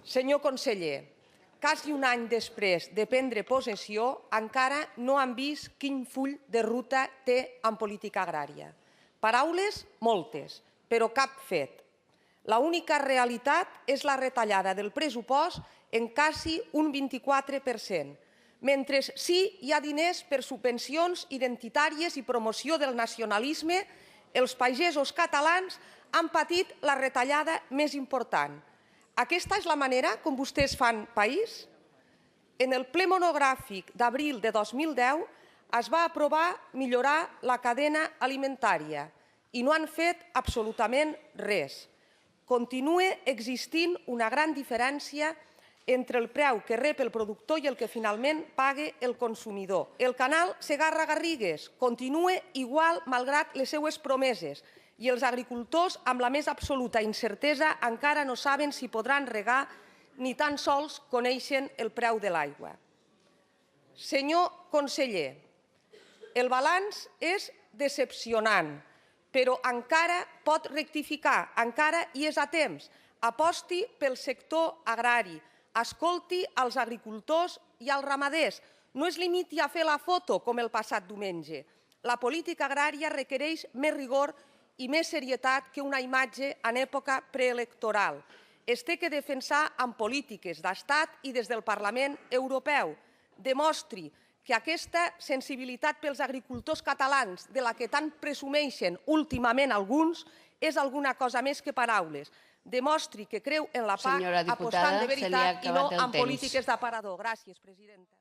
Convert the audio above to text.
Senyor conseller, quasi un any després de prendre possessió, encara no han vist quin full de ruta té en política agrària. Paraules, moltes, però cap fet. L'única realitat és la retallada del pressupost en quasi un 24%, mentre sí hi ha diners per subvencions identitàries i promoció del nacionalisme, els pagesos catalans han patit la retallada més important. Aquesta és la manera com vostès fan país? En el ple monogràfic d'abril de 2010 es va aprovar millorar la cadena alimentària i no han fet absolutament res. Continua existint una gran diferència entre el preu que rep el productor i el que finalment paga el consumidor. El canal Segarra-Garrigues continua igual malgrat les seues promeses i els agricultors, amb la més absoluta incertesa, encara no saben si podran regar ni tan sols coneixen el preu de l'aigua. Senyor conseller, el balanç és decepcionant, però encara pot rectificar, encara hi és a temps. Aposti pel sector agrari, escolti els agricultors i els ramaders. No es limiti a fer la foto com el passat diumenge. La política agrària requereix més rigor i més serietat que una imatge en època preelectoral. Es té que defensar amb polítiques d'Estat i des del Parlament Europeu. Demostri que aquesta sensibilitat pels agricultors catalans, de la que tant presumeixen últimament alguns, és alguna cosa més que paraules. Demostri que creu en la PAC apostant de veritat i no en polítiques d'aparador. Gràcies, presidenta.